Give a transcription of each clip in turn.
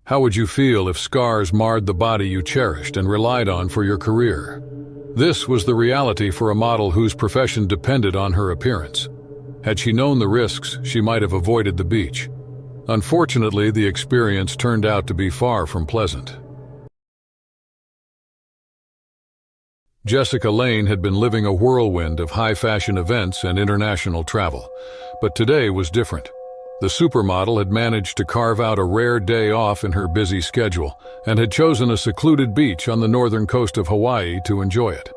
How would you feel if scars marred the body you cherished and relied on for your career? This was the reality for a model whose profession depended on her appearance. Had she known the risks, she might have avoided the beach. Unfortunately, the experience turned out to be far from pleasant. Jessica Lange had been living a whirlwind of high-fashion events and international travel, but today was different. The supermodel had managed to carve out a rare day off in her busy schedule and had chosen a secluded beach on the northern coast of Hawaii to enjoy it.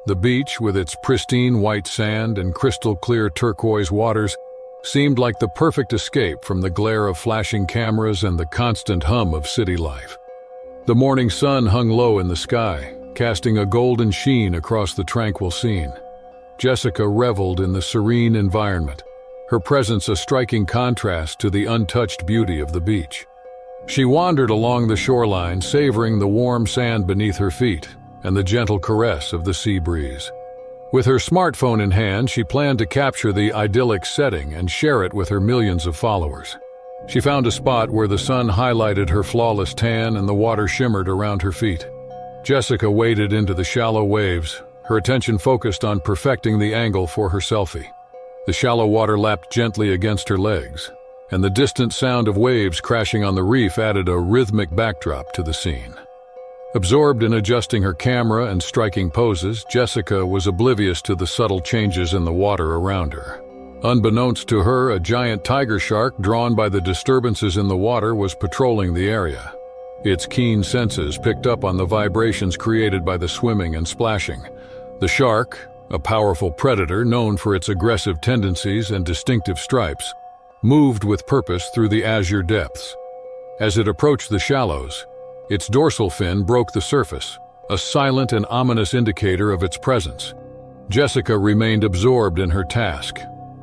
The beach, with its pristine white sand and crystal-clear turquoise waters, seemed like the perfect escape from the glare of flashing cameras and the constant hum of city life. The morning sun hung low in the sky, casting a golden sheen across the tranquil scene. Jessica reveled in the serene environment, her presence a striking contrast to the untouched beauty of the beach. She wandered along the shoreline, savoring the warm sand beneath her feet and the gentle caress of the sea breeze. With her smartphone in hand, she planned to capture the idyllic setting and share it with her millions of followers. She found a spot where the sun highlighted her flawless tan and the water shimmered around her feet. Jessica waded into the shallow waves, her attention focused on perfecting the angle for her selfie. The shallow water lapped gently against her legs, and the distant sound of waves crashing on the reef added a rhythmic backdrop to the scene. Absorbed in adjusting her camera and striking poses, Jessica was oblivious to the subtle changes in the water around her. Unbeknownst to her, a giant tiger shark, drawn by the disturbances in the water, was patrolling the area. Its keen senses picked up on the vibrations created by the swimming and splashing. The shark, a powerful predator known for its aggressive tendencies and distinctive stripes, moved with purpose through the azure depths. As it approached the shallows, its dorsal fin broke the surface, a silent and ominous indicator of its presence. Jessica remained absorbed in her task,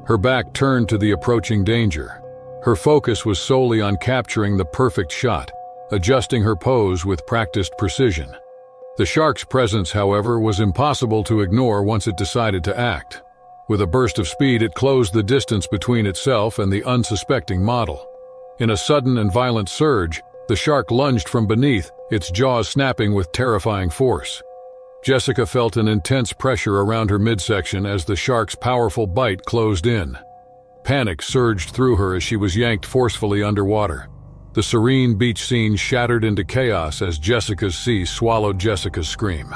her back turned to the approaching danger. Her focus was solely on capturing the perfect shot, adjusting her pose with practiced precision. The shark's presence, however, was impossible to ignore once it decided to act. With a burst of speed, it closed the distance between itself and the unsuspecting model. In a sudden and violent surge, the shark lunged from beneath, its jaws snapping with terrifying force. Jessica felt an intense pressure around her midsection as the shark's powerful bite closed in. Panic surged through her as she was yanked forcefully underwater. The serene beach scene shattered into chaos as Jessica's sea swallowed Jessica's scream.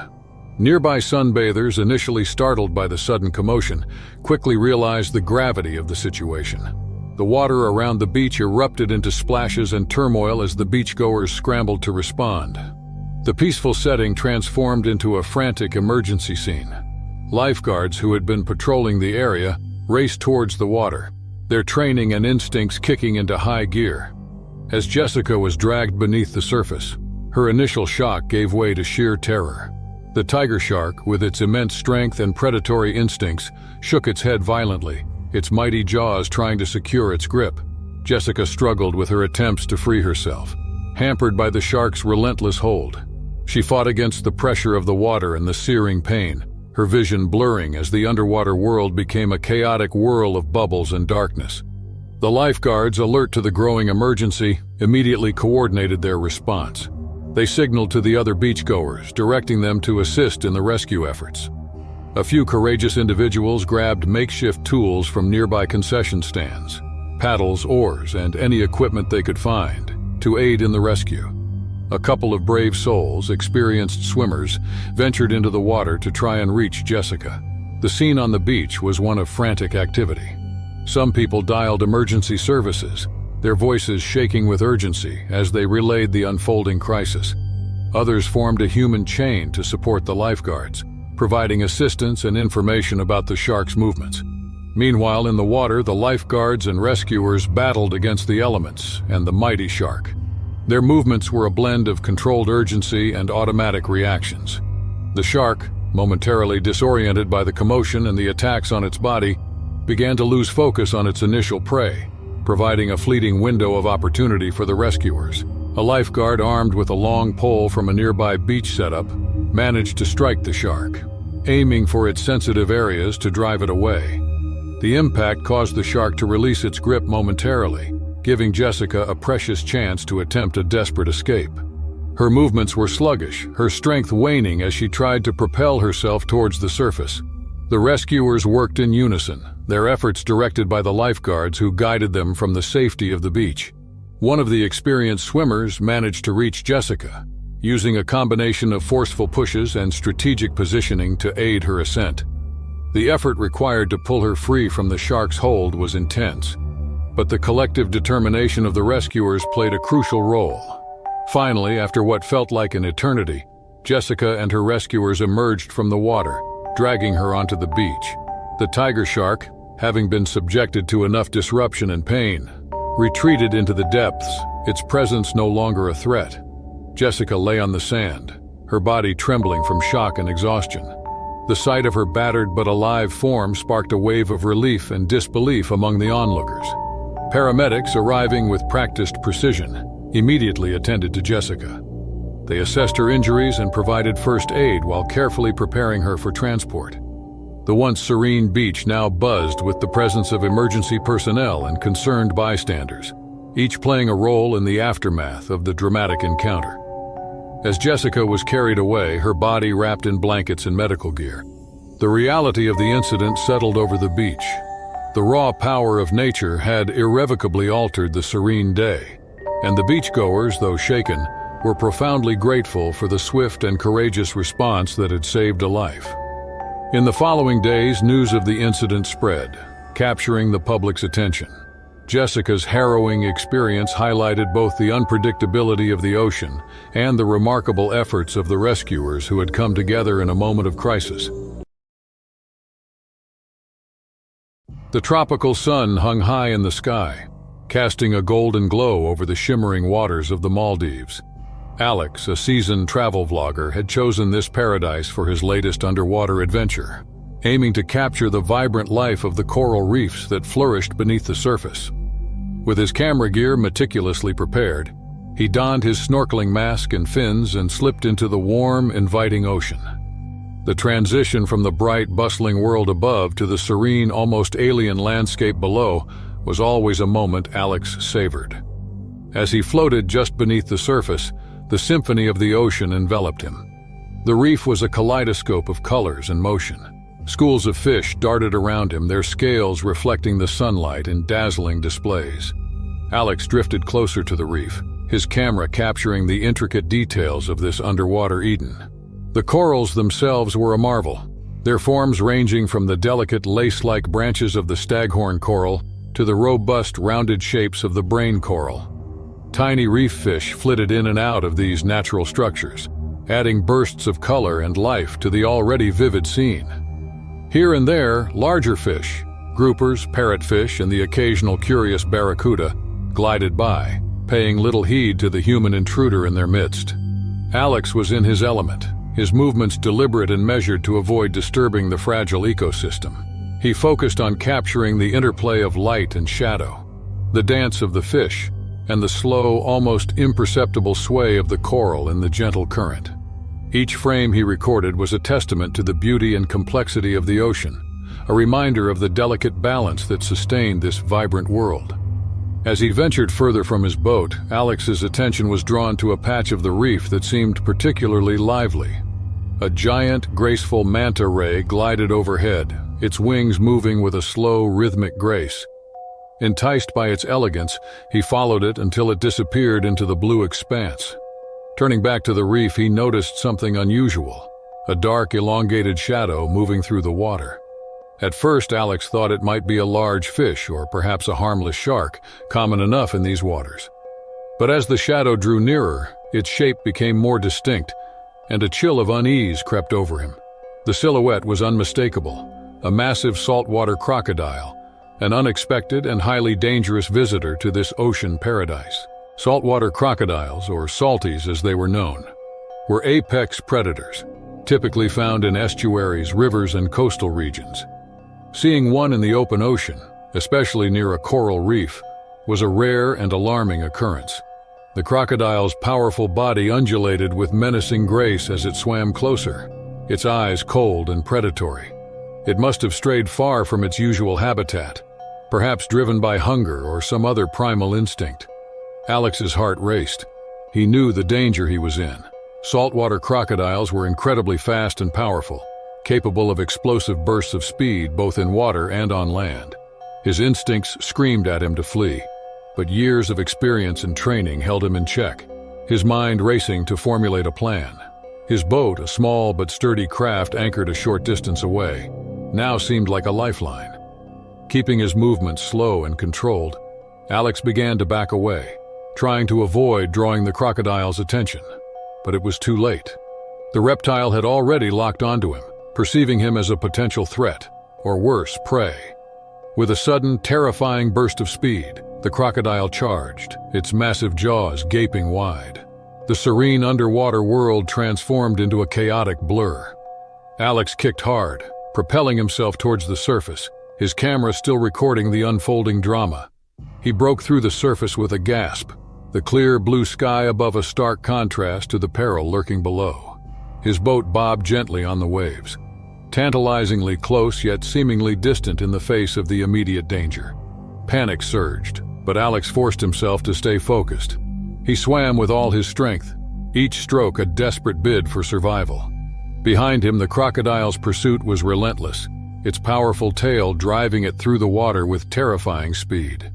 Nearby sunbathers, initially startled by the sudden commotion, quickly realized the gravity of the situation. The water around the beach erupted into splashes and turmoil as the beachgoers scrambled to respond. The peaceful setting transformed into a frantic emergency scene. Lifeguards who had been patrolling the area raced towards the water, their training and instincts kicking into high gear. As Jessica was dragged beneath the surface, her initial shock gave way to sheer terror. The tiger shark, with its immense strength and predatory instincts, shook its head violently, its mighty jaws trying to secure its grip. Jessica struggled with her attempts to free herself, hampered by the shark's relentless hold. She fought against the pressure of the water and the searing pain, her vision blurring as the underwater world became a chaotic whirl of bubbles and darkness. The lifeguards, alert to the growing emergency, immediately coordinated their response. They signaled to the other beachgoers, directing them to assist in the rescue efforts. A few courageous individuals grabbed makeshift tools from nearby concession stands, paddles, oars, and any equipment they could find, to aid in the rescue. A couple of brave souls, experienced swimmers, ventured into the water to try and reach Jessica. The scene on the beach was one of frantic activity. Some people dialed emergency services, their voices shaking with urgency as they relayed the unfolding crisis. Others formed a human chain to support the lifeguards, providing assistance and information about the shark's movements. Meanwhile, in the water, the lifeguards and rescuers battled against the elements and the mighty shark. Their movements were a blend of controlled urgency and automatic reactions. The shark, momentarily disoriented by the commotion and the attacks on its body, began to lose focus on its initial prey, providing a fleeting window of opportunity for the rescuers. A lifeguard armed with a long pole from a nearby beach setup managed to strike the shark, aiming for its sensitive areas to drive it away. The impact caused the shark to release its grip momentarily, giving Jessica a precious chance to attempt a desperate escape. Her movements were sluggish, her strength waning as she tried to propel herself towards the surface. The rescuers worked in unison, their efforts directed by the lifeguards who guided them from the safety of the beach. One of the experienced swimmers managed to reach Jessica, using a combination of forceful pushes and strategic positioning to aid her ascent. The effort required to pull her free from the shark's hold was intense, but the collective determination of the rescuers played a crucial role. Finally, after what felt like an eternity, Jessica and her rescuers emerged from the water, dragging her onto the beach. The tiger shark, having been subjected to enough disruption and pain, retreated into the depths, its presence no longer a threat. Jessica lay on the sand, her body trembling from shock and exhaustion. The sight of her battered but alive form sparked a wave of relief and disbelief among the onlookers. Paramedics, arriving with practiced precision, immediately attended to Jessica. They assessed her injuries and provided first aid while carefully preparing her for transport. The once serene beach now buzzed with the presence of emergency personnel and concerned bystanders, each playing a role in the aftermath of the dramatic encounter. As Jessica was carried away, her body wrapped in blankets and medical gear, the reality of the incident settled over the beach. The raw power of nature had irrevocably altered the serene day, and the beachgoers, though shaken, were profoundly grateful for the swift and courageous response that had saved a life. In the following days, news of the incident spread, capturing the public's attention. Jessica's harrowing experience highlighted both the unpredictability of the ocean and the remarkable efforts of the rescuers who had come together in a moment of crisis. The tropical sun hung high in the sky, casting a golden glow over the shimmering waters of the Maldives. Alex, a seasoned travel vlogger, had chosen this paradise for his latest underwater adventure, aiming to capture the vibrant life of the coral reefs that flourished beneath the surface. With his camera gear meticulously prepared, he donned his snorkeling mask and fins and slipped into the warm, inviting ocean. The transition from the bright, bustling world above to the serene, almost alien landscape below was always a moment Alex savored. As he floated just beneath the surface, the symphony of the ocean enveloped him. The reef was a kaleidoscope of colors and motion. Schools of fish darted around him, their scales reflecting the sunlight in dazzling displays. Alex drifted closer to the reef, his camera capturing the intricate details of this underwater Eden. The corals themselves were a marvel, their forms ranging from the delicate lace-like branches of the staghorn coral to the robust, rounded shapes of the brain coral. Tiny reef fish flitted in and out of these natural structures, adding bursts of color and life to the already vivid scene. Here and there, larger fish, groupers, parrotfish, and the occasional curious barracuda, glided by, paying little heed to the human intruder in their midst. Alex was in his element, his movements deliberate and measured to avoid disturbing the fragile ecosystem. He focused on capturing the interplay of light and shadow, the dance of the fish, and the slow, almost imperceptible sway of the coral in the gentle current. Each frame he recorded was a testament to the beauty and complexity of the ocean, a reminder of the delicate balance that sustained this vibrant world. As he ventured further from his boat, Alex's attention was drawn to a patch of the reef that seemed particularly lively. A giant, graceful manta ray glided overhead, its wings moving with a slow, rhythmic grace. Enticed by its elegance, he followed it until it disappeared into the blue expanse. Turning back to the reef, he noticed something unusual, a dark, elongated shadow moving through the water. At first, Alex thought it might be a large fish or perhaps a harmless shark, common enough in these waters. But as the shadow drew nearer, its shape became more distinct, and a chill of unease crept over him. The silhouette was unmistakable, a massive saltwater crocodile, an unexpected and highly dangerous visitor to this ocean paradise. Saltwater crocodiles, or salties as they were known, were apex predators, typically found in estuaries, rivers, and coastal regions. Seeing one in the open ocean, especially near a coral reef, was a rare and alarming occurrence. The crocodile's powerful body undulated with menacing grace as it swam closer, its eyes cold and predatory. It must have strayed far from its usual habitat, perhaps driven by hunger or some other primal instinct. Alex's heart raced. He knew the danger he was in. Saltwater crocodiles were incredibly fast and powerful, capable of explosive bursts of speed both in water and on land. His instincts screamed at him to flee, but years of experience and training held him in check, his mind racing to formulate a plan. His boat, a small but sturdy craft anchored a short distance away, now seemed like a lifeline. Keeping his movements slow and controlled, Alex began to back away, trying to avoid drawing the crocodile's attention. But it was too late. The reptile had already locked onto him, perceiving him as a potential threat, or worse, prey. With a sudden, terrifying burst of speed, the crocodile charged, its massive jaws gaping wide. The serene underwater world transformed into a chaotic blur. Alex kicked hard, propelling himself towards the surface, his camera still recording the unfolding drama. He broke through the surface with a gasp, the clear blue sky above a stark contrast to the peril lurking below. His boat bobbed gently on the waves, tantalizingly close yet seemingly distant in the face of the immediate danger. Panic surged, but Alex forced himself to stay focused. He swam with all his strength, each stroke a desperate bid for survival. Behind him, the crocodile's pursuit was relentless, its powerful tail driving it through the water with terrifying speed.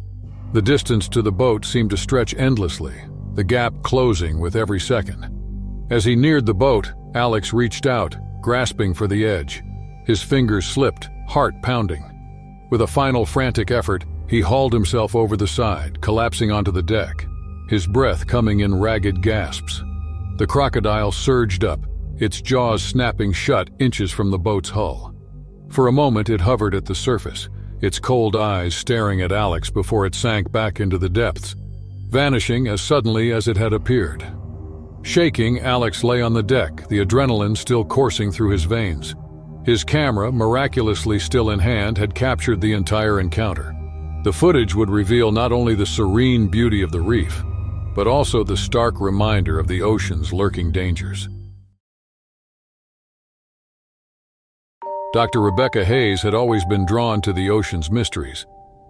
The distance to the boat seemed to stretch endlessly, the gap closing with every second. As he neared the boat, Alex reached out, grasping for the edge. His fingers slipped, heart pounding. With a final frantic effort, he hauled himself over the side, collapsing onto the deck, his breath coming in ragged gasps. The crocodile surged up, its jaws snapping shut inches from the boat's hull. For a moment it hovered at the surface, its cold eyes staring at Alex before it sank back into the depths, vanishing as suddenly as it had appeared. Shaking, Alex lay on the deck, the adrenaline still coursing through his veins. His camera, miraculously still in hand, had captured the entire encounter. The footage would reveal not only the serene beauty of the reef, but also the stark reminder of the ocean's lurking dangers. Dr. Rebecca Hayes had always been drawn to the ocean's mysteries.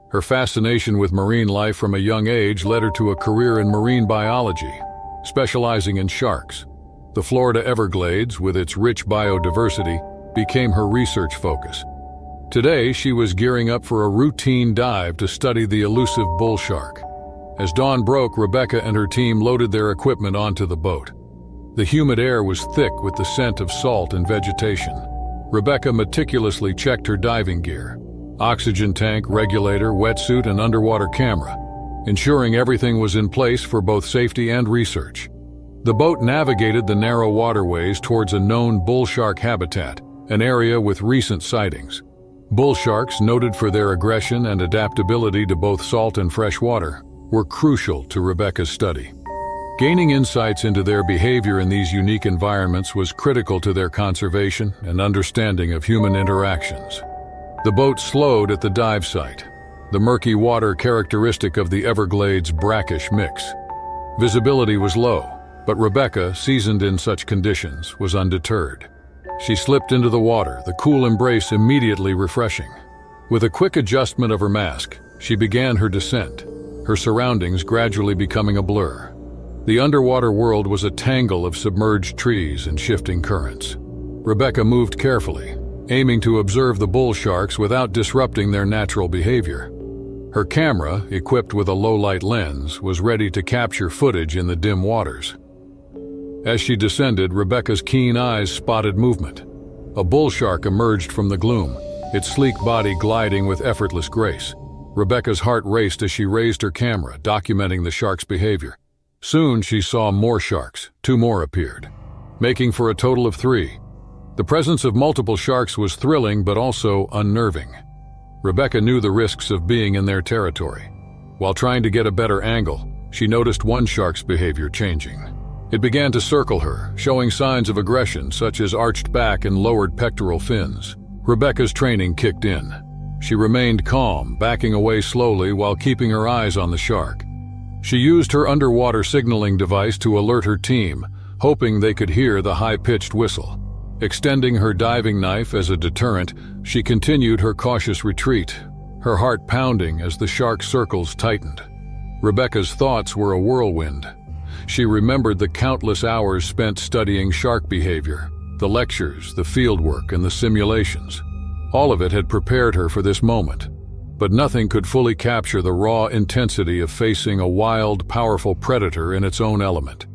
Her fascination with marine life from a young age led her to a career in marine biology, specializing in sharks. The Florida Everglades, with its rich biodiversity, became her research focus. Today, she was gearing up for a routine dive to study the elusive bull shark. As dawn broke, Rebecca and her team loaded their equipment onto the boat. The humid air was thick with the scent of salt and vegetation. Rebecca meticulously checked her diving gear, oxygen tank, regulator, wetsuit, and underwater camera, ensuring everything was in place for both safety and research. The boat navigated the narrow waterways towards a known bull shark habitat, an area with recent sightings. Bull sharks, noted for their aggression and adaptability to both salt and fresh water, were crucial to Rebecca's study. Gaining insights into their behavior in these unique environments was critical to their conservation and understanding of human interactions. The boat slowed at the dive site, the murky water characteristic of the Everglades' brackish mix. Visibility was low, but Rebecca, seasoned in such conditions, was undeterred. She slipped into the water, the cool embrace immediately refreshing. With a quick adjustment of her mask, she began her descent, her surroundings gradually becoming a blur. The underwater world was a tangle of submerged trees and shifting currents. Rebecca moved carefully, aiming to observe the bull sharks without disrupting their natural behavior. Her camera, equipped with a low-light lens, was ready to capture footage in the dim waters. As she descended, Rebecca's keen eyes spotted movement. A bull shark emerged from the gloom, its sleek body gliding with effortless grace. Rebecca's heart raced as she raised her camera, documenting the shark's behavior. Soon she saw more sharks. 2 more appeared, making for a total of 3. The presence of multiple sharks was thrilling but also unnerving. Rebecca knew the risks of being in their territory. While trying to get a better angle, she noticed one shark's behavior changing. It began to circle her, showing signs of aggression such as arched back and lowered pectoral fins. Rebecca's training kicked in. She remained calm, backing away slowly while keeping her eyes on the shark. She used her underwater signaling device to alert her team, hoping they could hear the high-pitched whistle. Extending her diving knife as a deterrent, she continued her cautious retreat, her heart pounding as the shark's circles tightened. Rebecca's thoughts were a whirlwind. She remembered the countless hours spent studying shark behavior, the lectures, the fieldwork, and the simulations. All of it had prepared her for this moment, but nothing could fully capture the raw intensity of facing a wild, powerful predator in its own element.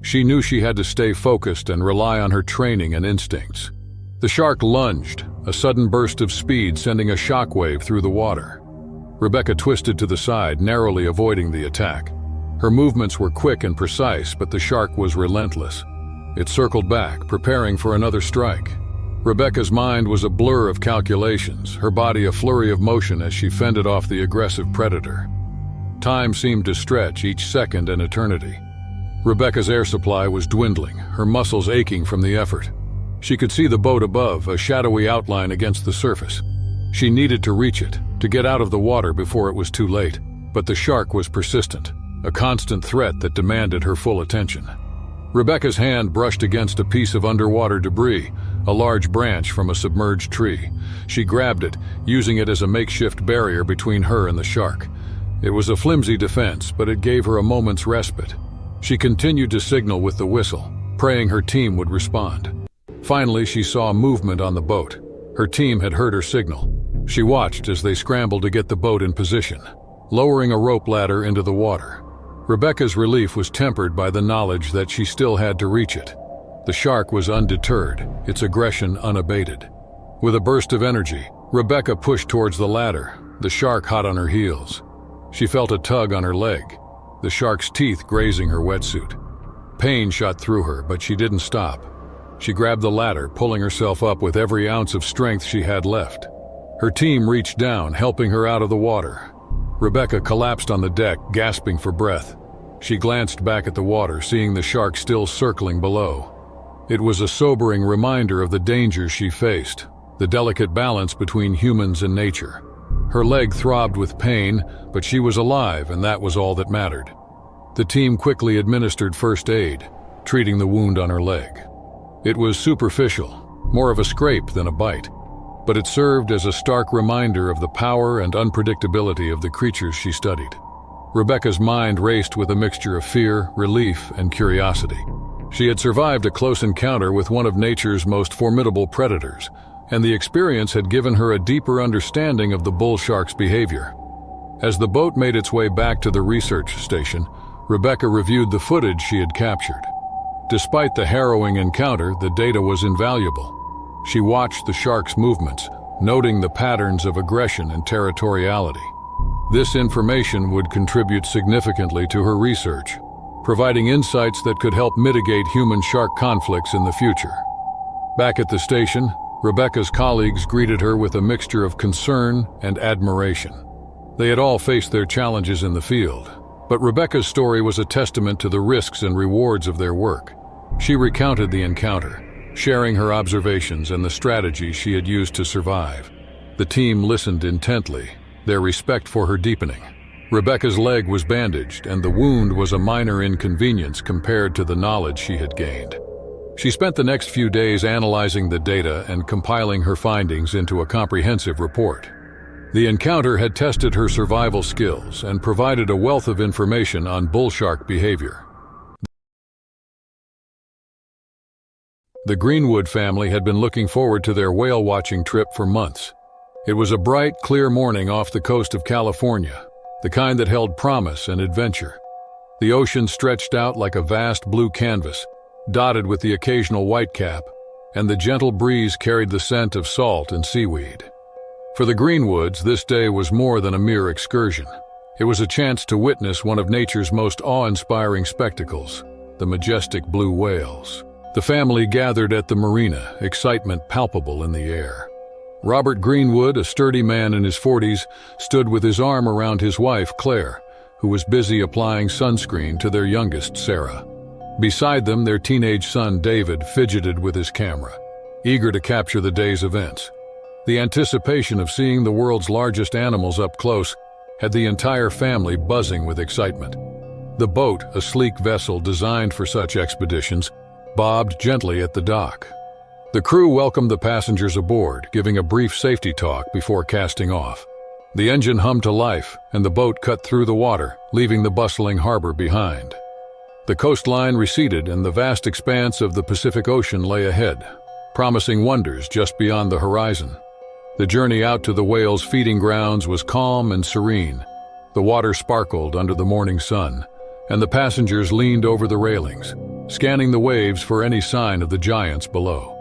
She knew she had to stay focused and rely on her training and instincts. The shark lunged, a sudden burst of speed sending a shockwave through the water. Rebecca twisted to the side, narrowly avoiding the attack. Her movements were quick and precise, but the shark was relentless. It circled back, preparing for another strike. Rebecca's mind was a blur of calculations, her body a flurry of motion as she fended off the aggressive predator. Time seemed to stretch, each second an eternity. Rebecca's air supply was dwindling, her muscles aching from the effort. She could see the boat above, a shadowy outline against the surface. She needed to reach it, to get out of the water before it was too late. But the shark was persistent, a constant threat that demanded her full attention. Rebecca's hand brushed against a piece of underwater debris, a large branch from a submerged tree. She grabbed it, using it as a makeshift barrier between her and the shark. It was a flimsy defense, but it gave her a moment's respite. She continued to signal with the whistle, praying her team would respond. Finally, she saw movement on the boat. Her team had heard her signal. She watched as they scrambled to get the boat in position, lowering a rope ladder into the water. Rebecca's relief was tempered by the knowledge that she still had to reach it. The shark was undeterred, its aggression unabated. With a burst of energy, Rebecca pushed towards the ladder, the shark hot on her heels. She felt a tug on her leg, the shark's teeth grazing her wetsuit. Pain shot through her, but she didn't stop. She grabbed the ladder, pulling herself up with every ounce of strength she had left. Her team reached down, helping her out of the water. Rebecca collapsed on the deck, gasping for breath. She glanced back at the water, seeing the shark still circling below. It was a sobering reminder of the dangers she faced, the delicate balance between humans and nature. Her leg throbbed with pain, but she was alive, and that was all that mattered. The team quickly administered first aid, treating the wound on her leg. It was superficial, more of a scrape than a bite, but it served as a stark reminder of the power and unpredictability of the creatures she studied. Rebecca's mind raced with a mixture of fear, relief, and curiosity. She had survived a close encounter with one of nature's most formidable predators, and the experience had given her a deeper understanding of the bull shark's behavior. As the boat made its way back to the research station, Rebecca reviewed the footage she had captured. Despite the harrowing encounter, the data was invaluable. She watched the shark's movements, noting the patterns of aggression and territoriality. This information would contribute significantly to her research, providing insights that could help mitigate human-shark conflicts in the future. Back at the station, Rebecca's colleagues greeted her with a mixture of concern and admiration. They had all faced their challenges in the field, but Rebecca's story was a testament to the risks and rewards of their work. She recounted the encounter, sharing her observations and the strategies she had used to survive. The team listened intently, their respect for her deepening. Rebecca's leg was bandaged, and the wound was a minor inconvenience compared to the knowledge she had gained. She spent the next few days analyzing the data and compiling her findings into a comprehensive report. The encounter had tested her survival skills and provided a wealth of information on bull shark behavior. The Greenwood family had been looking forward to their whale-watching trip for months. It was a bright, clear morning off the coast of California, the kind that held promise and adventure. The ocean stretched out like a vast blue canvas, dotted with the occasional whitecap, and the gentle breeze carried the scent of salt and seaweed. For the Greenwoods, this day was more than a mere excursion. It was a chance to witness one of nature's most awe-inspiring spectacles, the majestic blue whales. The family gathered at the marina, excitement palpable in the air. Robert Greenwood, a sturdy man in his 40s, stood with his arm around his wife, Claire, who was busy applying sunscreen to their youngest, Sarah. Beside them, their teenage son, David, fidgeted with his camera, eager to capture the day's events. The anticipation of seeing the world's largest animals up close had the entire family buzzing with excitement. The boat, a sleek vessel designed for such expeditions, bobbed gently at the dock. The crew welcomed the passengers aboard, giving a brief safety talk before casting off. The engine hummed to life, and the boat cut through the water, leaving the bustling harbor behind. The coastline receded, and the vast expanse of the Pacific Ocean lay ahead, promising wonders just beyond the horizon. The journey out to the whales' feeding grounds was calm and serene. The water sparkled under the morning sun, and the passengers leaned over the railings, scanning the waves for any sign of the giants below.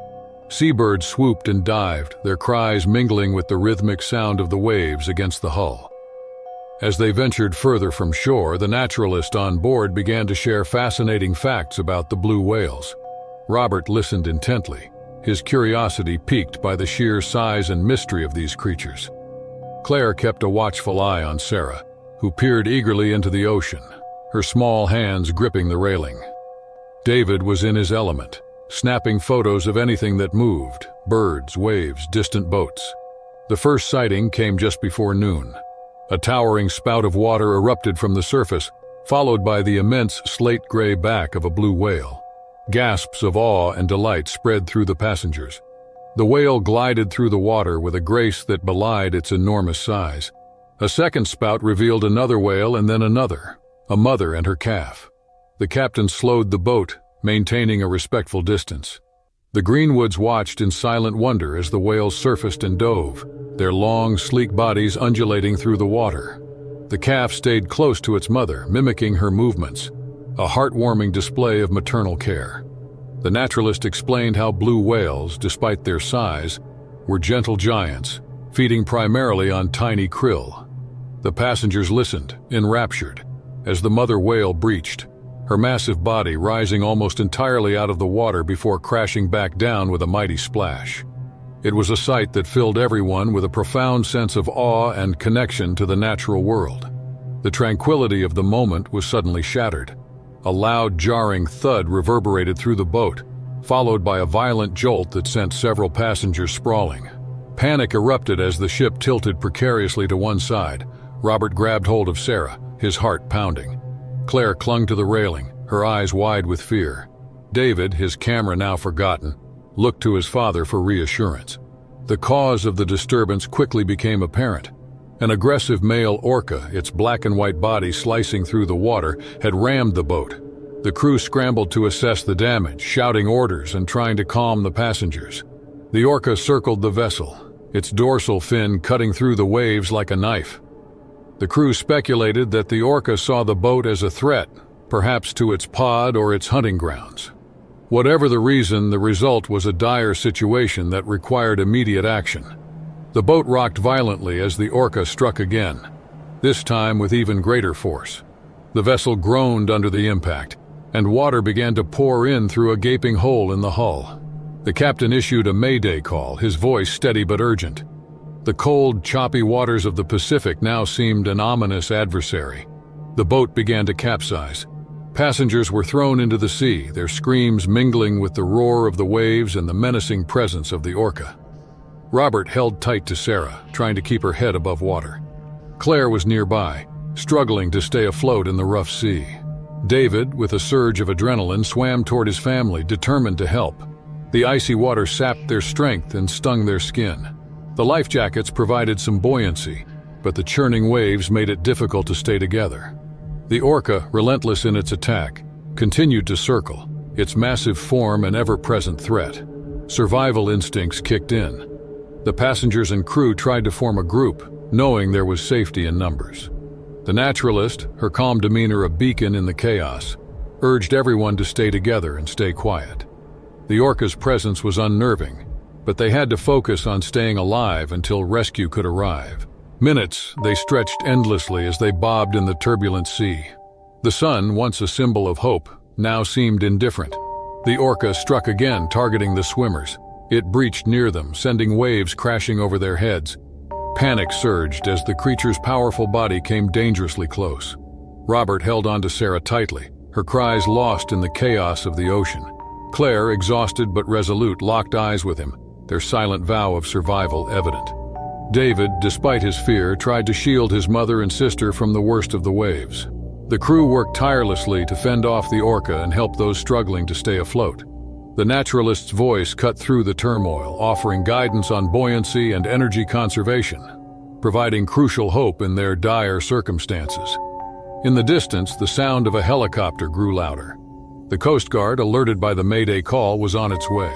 Seabirds swooped and dived, their cries mingling with the rhythmic sound of the waves against the hull. As they ventured further from shore, the naturalist on board began to share fascinating facts about the blue whales. Robert listened intently, his curiosity piqued by the sheer size and mystery of these creatures. Claire kept a watchful eye on Sarah, who peered eagerly into the ocean, her small hands gripping the railing. David was in his element, snapping photos of anything that moved: birds, waves, distant boats. The first sighting came just before noon. A towering spout of water erupted from the surface, followed by the immense slate-gray back of a blue whale. Gasps of awe and delight spread through the passengers. The whale glided through the water with a grace that belied its enormous size. A second spout revealed another whale and then another, a mother and her calf. The captain slowed the boat, maintaining a respectful distance. The Greenwoods watched in silent wonder as the whales surfaced and dove, their long, sleek bodies undulating through the water. The calf stayed close to its mother, mimicking her movements, a heartwarming display of maternal care. The naturalist explained how blue whales, despite their size, were gentle giants, feeding primarily on tiny krill. The passengers listened, enraptured, as the mother whale breached, her massive body rising almost entirely out of the water before crashing back down with a mighty splash. It was a sight that filled everyone with a profound sense of awe and connection to the natural world. The tranquility of the moment was suddenly shattered. A loud, jarring thud reverberated through the boat, followed by a violent jolt that sent several passengers sprawling. Panic erupted as the ship tilted precariously to one side. Robert grabbed hold of Sarah, his heart pounding. Claire clung to the railing, her eyes wide with fear. David, his camera now forgotten, looked to his father for reassurance. The cause of the disturbance quickly became apparent. An aggressive male orca, its black and white body slicing through the water, had rammed the boat. The crew scrambled to assess the damage, shouting orders and trying to calm the passengers. The orca circled the vessel, its dorsal fin cutting through the waves like a knife. The crew speculated that the orca saw the boat as a threat, perhaps to its pod or its hunting grounds. Whatever the reason, the result was a dire situation that required immediate action. The boat rocked violently as the orca struck again, this time with even greater force. The vessel groaned under the impact, and water began to pour in through a gaping hole in the hull. The captain issued a mayday call, his voice steady but urgent. The cold, choppy waters of the Pacific now seemed an ominous adversary. The boat began to capsize. Passengers were thrown into the sea, their screams mingling with the roar of the waves and the menacing presence of the orca. Robert held tight to Sarah, trying to keep her head above water. Claire was nearby, struggling to stay afloat in the rough sea. David, with a surge of adrenaline, swam toward his family, determined to help. The icy water sapped their strength and stung their skin. The life jackets provided some buoyancy, but the churning waves made it difficult to stay together. The orca, relentless in its attack, continued to circle, its massive form an ever-present threat. Survival instincts kicked in. The passengers and crew tried to form a group, knowing there was safety in numbers. The naturalist, her calm demeanor a beacon in the chaos, urged everyone to stay together and stay quiet. The orca's presence was unnerving, but they had to focus on staying alive until rescue could arrive. Minutes, they stretched endlessly as they bobbed in the turbulent sea. The sun, once a symbol of hope, now seemed indifferent. The orca struck again, targeting the swimmers. It breached near them, sending waves crashing over their heads. Panic surged as the creature's powerful body came dangerously close. Robert held onto Sarah tightly, her cries lost in the chaos of the ocean. Claire, exhausted but resolute, locked eyes with him, their silent vow of survival evident. David, despite his fear, tried to shield his mother and sister from the worst of the waves. The crew worked tirelessly to fend off the orca and help those struggling to stay afloat. The naturalist's voice cut through the turmoil, offering guidance on buoyancy and energy conservation. providing crucial hope in their dire circumstances. In the distance, the sound of a helicopter grew louder. The Coast Guard, alerted by the Mayday call, was on its way.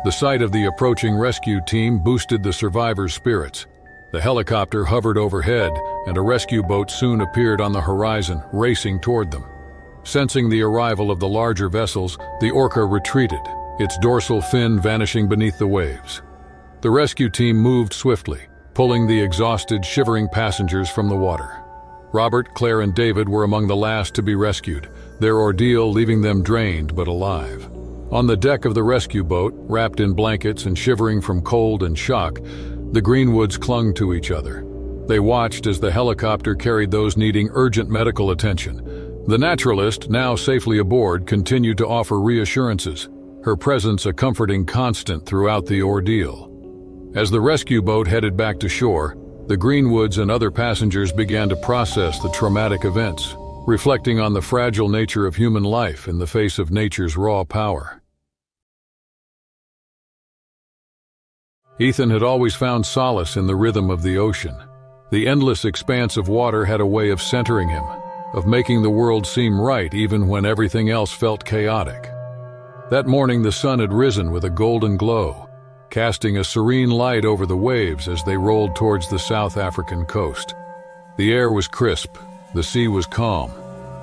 The sight of the approaching rescue team boosted the survivors' spirits. The helicopter hovered overhead, and a rescue boat soon appeared on the horizon, racing toward them. Sensing the arrival of the larger vessels, the Orca retreated, its dorsal fin vanishing beneath the waves. The rescue team moved swiftly, pulling the exhausted, shivering passengers from the water. Robert, Claire, and David were among the last to be rescued, their ordeal leaving them drained but alive. On the deck of the rescue boat, wrapped in blankets and shivering from cold and shock, the Greenwoods clung to each other. They watched as the helicopter carried those needing urgent medical attention. The naturalist, now safely aboard, continued to offer reassurances, her presence a comforting constant throughout the ordeal. As the rescue boat headed back to shore, the Greenwoods and other passengers began to process the traumatic events, reflecting on the fragile nature of human life in the face of nature's raw power. Ethan had always found solace in the rhythm of the ocean. The endless expanse of water had a way of centering him, of making the world seem right even when everything else felt chaotic. That morning the sun had risen with a golden glow, casting a serene light over the waves as they rolled towards the South African coast. The air was crisp, the sea was calm,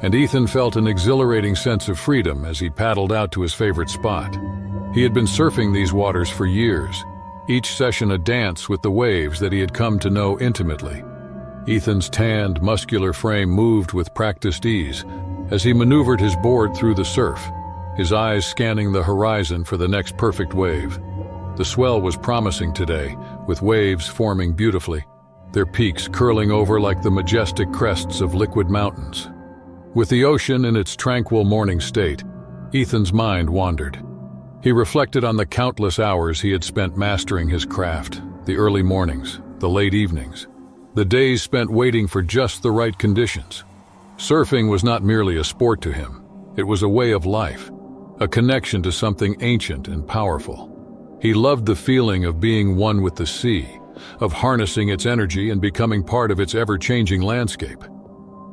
and Ethan felt an exhilarating sense of freedom as he paddled out to his favorite spot. He had been surfing these waters for years, each session a dance with the waves that he had come to know intimately. Ethan's tanned, muscular frame moved with practiced ease as he maneuvered his board through the surf, his eyes scanning the horizon for the next perfect wave. The swell was promising today, with waves forming beautifully, their peaks curling over like the majestic crests of liquid mountains. With the ocean in its tranquil morning state, Ethan's mind wandered. He reflected on the countless hours he had spent mastering his craft, the early mornings, the late evenings, the days spent waiting for just the right conditions. Surfing was not merely a sport to him, it was a way of life, a connection to something ancient and powerful. He loved the feeling of being one with the sea, of harnessing its energy and becoming part of its ever-changing landscape.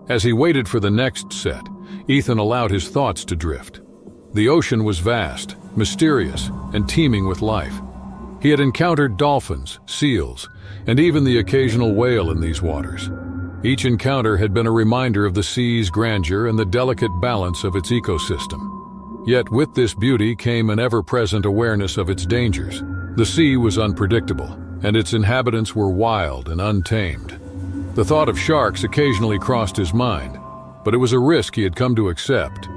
As he waited for the next set, Ethan allowed his thoughts to drift. The ocean was vast, mysterious, and teeming with life. He had encountered dolphins, seals, and even the occasional whale in these waters. Each encounter had been a reminder of the sea's grandeur and the delicate balance of its ecosystem. Yet with this beauty came an ever-present awareness of its dangers. The sea was unpredictable, and its inhabitants were wild and untamed. The thought of sharks occasionally crossed his mind, but it was a risk he had come to accept.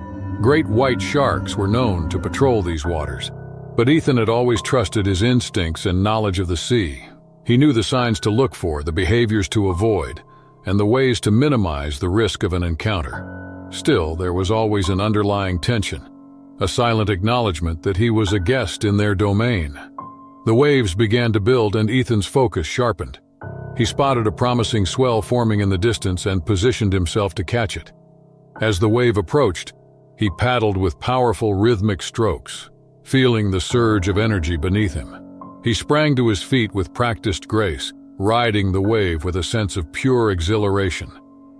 Great white sharks were known to patrol these waters, but Ethan had always trusted his instincts and knowledge of the sea. He knew the signs to look for, the behaviors to avoid, and the ways to minimize the risk of an encounter. Still, there was always an underlying tension, a silent acknowledgement that he was a guest in their domain. The waves began to build and Ethan's focus sharpened. He spotted a promising swell forming in the distance and positioned himself to catch it. As the wave approached, he paddled with powerful rhythmic strokes, feeling the surge of energy beneath him. He sprang to his feet with practiced grace, riding the wave with a sense of pure exhilaration.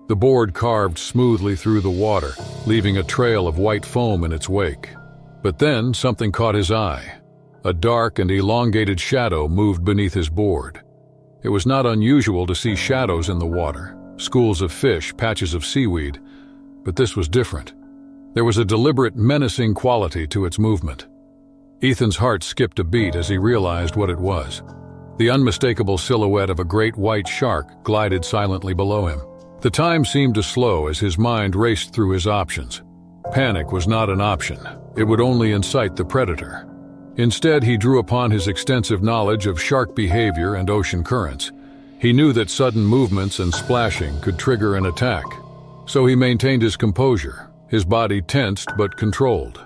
The board carved smoothly through the water, leaving a trail of white foam in its wake. But then something caught his eye. A dark and elongated shadow moved beneath his board. It was not unusual to see shadows in the water, schools of fish, patches of seaweed, but this was different. There was a deliberate, menacing quality to its movement. Ethan's heart skipped a beat as he realized what it was. The unmistakable silhouette of a great white shark glided silently below him. The time seemed to slow as his mind raced through his options. Panic was not an option. It would only incite the predator. Instead, he drew upon his extensive knowledge of shark behavior and ocean currents. He knew that sudden movements and splashing could trigger an attack. So he maintained his composure, his body tensed but controlled.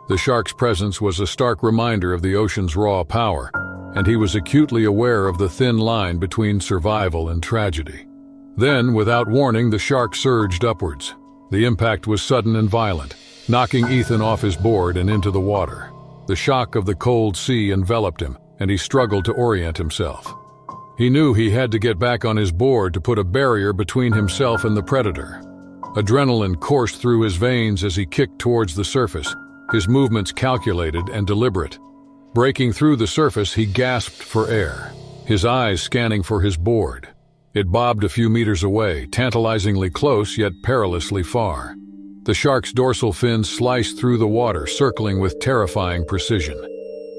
The shark's presence was a stark reminder of the ocean's raw power, and he was acutely aware of the thin line between survival and tragedy. Then, without warning, the shark surged upwards. The impact was sudden and violent, knocking Ethan off his board and into the water. The shock of the cold sea enveloped him, and he struggled to orient himself. He knew he had to get back on his board to put a barrier between himself and the predator. Adrenaline coursed through his veins as he kicked towards the surface, his movements calculated and deliberate. Breaking through the surface, he gasped for air, his eyes scanning for his board. It bobbed a few meters away, tantalizingly close yet perilously far. The shark's dorsal fin sliced through the water, circling with terrifying precision.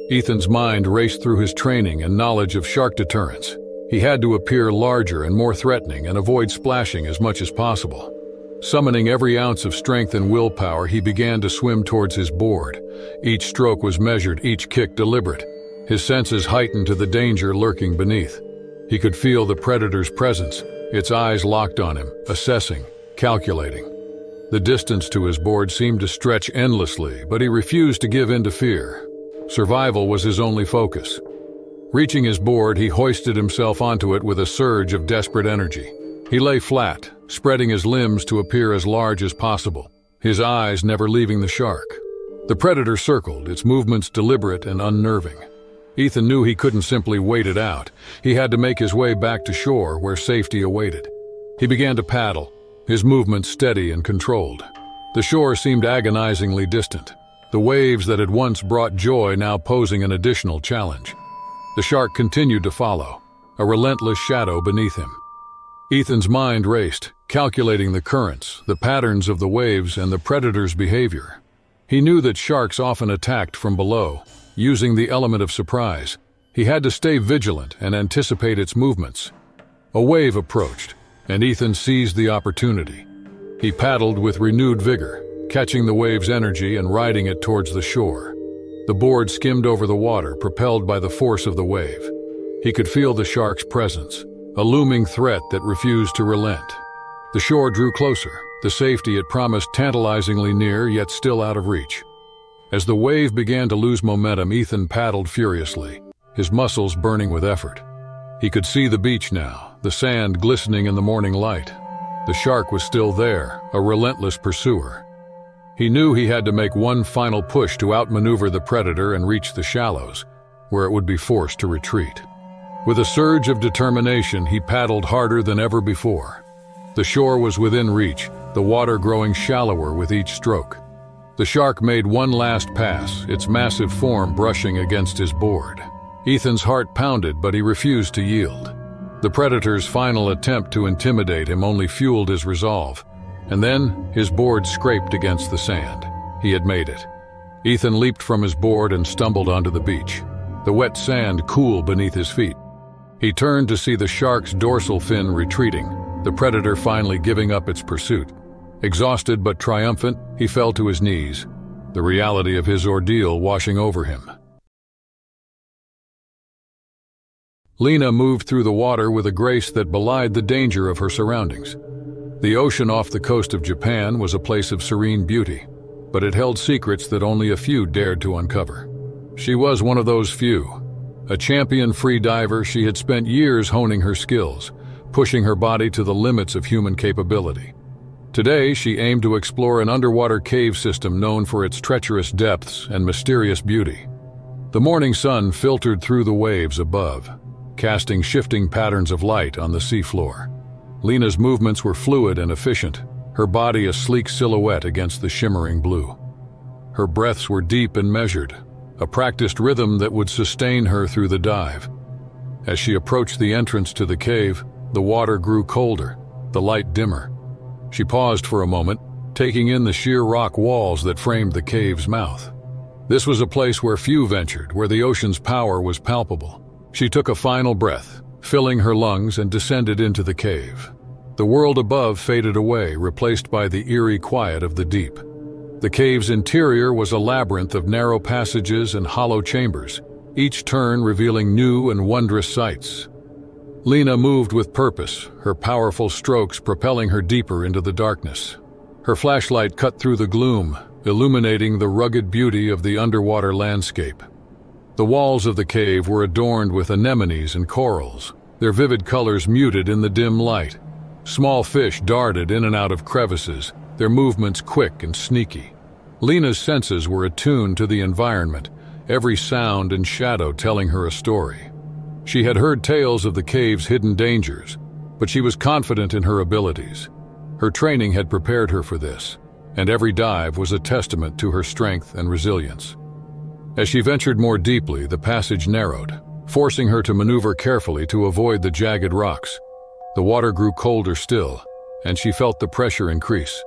Ethan's mind raced through his training and knowledge of shark deterrence. He had to appear larger and more threatening and avoid splashing as much as possible. Summoning every ounce of strength and willpower, he began to swim towards his board. Each stroke was measured, each kick deliberate. His senses heightened to the danger lurking beneath. He could feel the predator's presence, its eyes locked on him, assessing, calculating. The distance to his board seemed to stretch endlessly, but he refused to give in to fear. Survival was his only focus. Reaching his board, he hoisted himself onto it with a surge of desperate energy. He lay flat, spreading his limbs to appear as large as possible, his eyes never leaving the shark. The predator circled, its movements deliberate and unnerving. Ethan knew he couldn't simply wait it out. He had to make his way back to shore where safety awaited. He began to paddle, his movements steady and controlled. The shore seemed agonizingly distant, the waves that had once brought joy now posing an additional challenge. The shark continued to follow, a relentless shadow beneath him. Ethan's mind raced, calculating the currents, the patterns of the waves, and the predator's behavior. He knew that sharks often attacked from below, using the element of surprise. He had to stay vigilant and anticipate its movements. A wave approached, and Ethan seized the opportunity. He paddled with renewed vigor, catching the wave's energy and riding it towards the shore. The board skimmed over the water, propelled by the force of the wave. He could feel the shark's presence, a looming threat that refused to relent. The shore drew closer, the safety it promised tantalizingly near yet still out of reach. As the wave began to lose momentum, Ethan paddled furiously, his muscles burning with effort. He could see the beach now, the sand glistening in the morning light. The shark was still there, a relentless pursuer. He knew he had to make one final push to outmaneuver the predator and reach the shallows, where it would be forced to retreat. With a surge of determination, he paddled harder than ever before. The shore was within reach, the water growing shallower with each stroke. The shark made one last pass, its massive form brushing against his board. Ethan's heart pounded, but he refused to yield. The predator's final attempt to intimidate him only fueled his resolve. And then, his board scraped against the sand. He had made it. Ethan leaped from his board and stumbled onto the beach, the wet sand cool beneath his feet. He turned to see the shark's dorsal fin retreating, the predator finally giving up its pursuit. Exhausted but triumphant, he fell to his knees, the reality of his ordeal washing over him. Lena moved through the water with a grace that belied the danger of her surroundings. The ocean off the coast of Japan was a place of serene beauty, but it held secrets that only a few dared to uncover. She was one of those few. A champion free diver, she had spent years honing her skills, pushing her body to the limits of human capability. Today, she aimed to explore an underwater cave system known for its treacherous depths and mysterious beauty. The morning sun filtered through the waves above, casting shifting patterns of light on the seafloor. Lena's movements were fluid and efficient, her body a sleek silhouette against the shimmering blue. Her breaths were deep and measured, a practiced rhythm that would sustain her through the dive. As she approached the entrance to the cave, the water grew colder, the light dimmer. She paused for a moment, taking in the sheer rock walls that framed the cave's mouth. This was a place where few ventured, where the ocean's power was palpable. She took a final breath, filling her lungs, and descended into the cave. The world above faded away, replaced by the eerie quiet of the deep. The cave's interior was a labyrinth of narrow passages and hollow chambers, each turn revealing new and wondrous sights. Lena moved with purpose, her powerful strokes propelling her deeper into the darkness. Her flashlight cut through the gloom, illuminating the rugged beauty of the underwater landscape. The walls of the cave were adorned with anemones and corals, their vivid colors muted in the dim light. Small fish darted in and out of crevices, their movements quick and sneaky. Lena's senses were attuned to the environment, every sound and shadow telling her a story. She had heard tales of the cave's hidden dangers, but she was confident in her abilities. Her training had prepared her for this, and every dive was a testament to her strength and resilience. As she ventured more deeply, the passage narrowed, forcing her to maneuver carefully to avoid the jagged rocks. The water grew colder still, and she felt the pressure increase.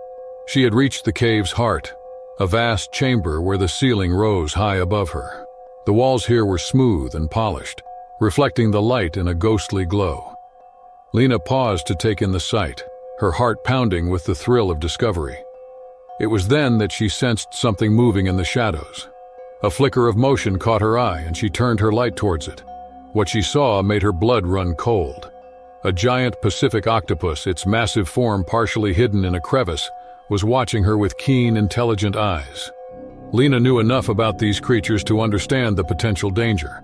She had reached the cave's heart, a vast chamber where the ceiling rose high above her. The walls here were smooth and polished, reflecting the light in a ghostly glow. Lena paused to take in the sight, her heart pounding with the thrill of discovery. It was then that she sensed something moving in the shadows. A flicker of motion caught her eye, and she turned her light towards it. What she saw made her blood run cold. A giant Pacific octopus, its massive form partially hidden in a crevice, was watching her with keen, intelligent eyes. Lena knew enough about these creatures to understand the potential danger.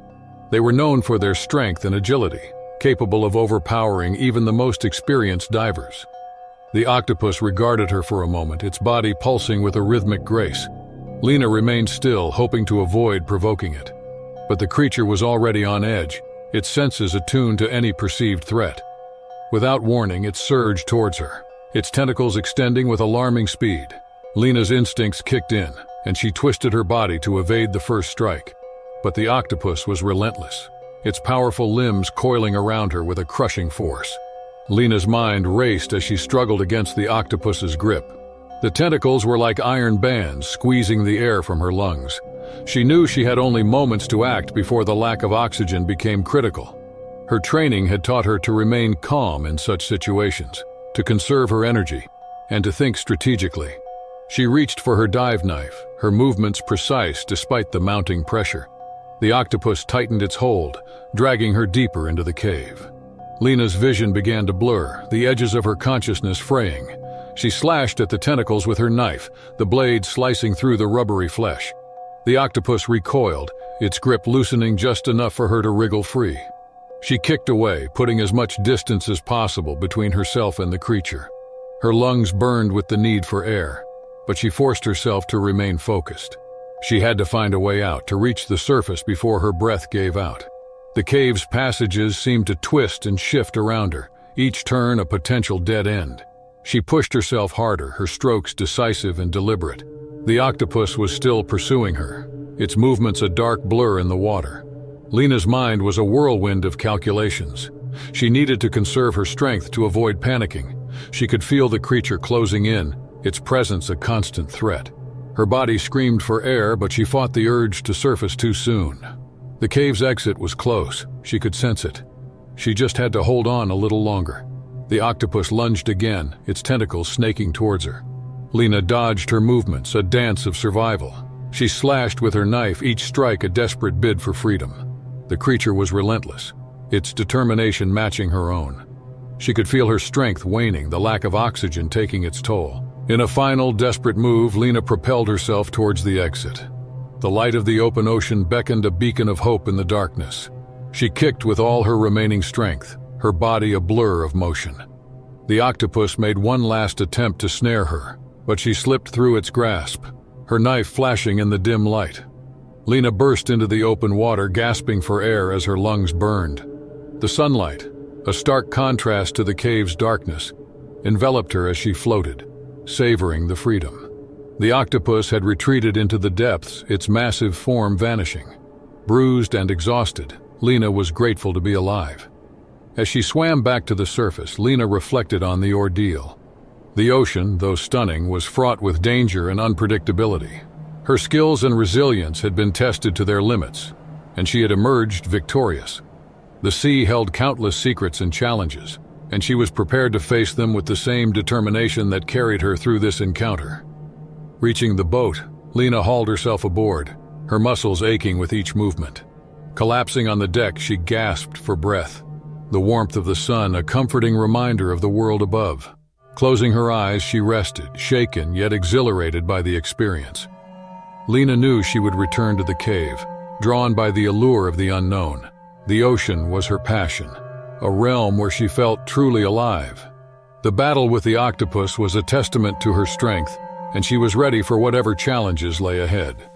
They were known for their strength and agility, capable of overpowering even the most experienced divers. The octopus regarded her for a moment, its body pulsing with a rhythmic grace. Lena remained still, hoping to avoid provoking it. But the creature was already on edge, its senses attuned to any perceived threat. Without warning, it surged towards her, its tentacles extending with alarming speed. Lena's instincts kicked in, and she twisted her body to evade the first strike. But the octopus was relentless, its powerful limbs coiling around her with a crushing force. Lena's mind raced as she struggled against the octopus's grip. The tentacles were like iron bands squeezing the air from her lungs. She knew she had only moments to act before the lack of oxygen became critical. Her training had taught her to remain calm in such situations, to conserve her energy, and to think strategically. She reached for her dive knife, her movements precise despite the mounting pressure. The octopus tightened its hold, dragging her deeper into the cave. Lena's vision began to blur, the edges of her consciousness fraying. She slashed at the tentacles with her knife, the blade slicing through the rubbery flesh. The octopus recoiled, its grip loosening just enough for her to wriggle free. She kicked away, putting as much distance as possible between herself and the creature. Her lungs burned with the need for air, but she forced herself to remain focused. She had to find a way out, to reach the surface before her breath gave out. The cave's passages seemed to twist and shift around her, each turn a potential dead end. She pushed herself harder, her strokes decisive and deliberate. The octopus was still pursuing her, its movements a dark blur in the water. Lena's mind was a whirlwind of calculations. She needed to conserve her strength to avoid panicking. She could feel the creature closing in, its presence a constant threat. Her body screamed for air, but she fought the urge to surface too soon. The cave's exit was close. She could sense it. She just had to hold on a little longer. The octopus lunged again, its tentacles snaking towards her. Lena dodged her movements, a dance of survival. She slashed with her knife, each strike a desperate bid for freedom. The creature was relentless, its determination matching her own. She could feel her strength waning, the lack of oxygen taking its toll. In a final, desperate move, Lena propelled herself towards the exit. The light of the open ocean beckoned a beacon of hope in the darkness. She kicked with all her remaining strength, her body a blur of motion. The octopus made one last attempt to snare her, but she slipped through its grasp, her knife flashing in the dim light. Lena burst into the open water, gasping for air as her lungs burned. The sunlight, a stark contrast to the cave's darkness, enveloped her as she floated, savoring the freedom. The octopus had retreated into the depths, its massive form vanishing. Bruised and exhausted, Lena was grateful to be alive. As she swam back to the surface, Lena reflected on the ordeal. The ocean, though stunning, was fraught with danger and unpredictability. Her skills and resilience had been tested to their limits, and she had emerged victorious. The sea held countless secrets and challenges, and she was prepared to face them with the same determination that carried her through this encounter. Reaching the boat, Lena hauled herself aboard, her muscles aching with each movement. Collapsing on the deck, she gasped for breath. The warmth of the sun, a comforting reminder of the world above. Closing her eyes, she rested, shaken yet exhilarated by the experience. Lena knew she would return to the cave, drawn by the allure of the unknown. The ocean was her passion, a realm where she felt truly alive. The battle with the octopus was a testament to her strength, and she was ready for whatever challenges lay ahead.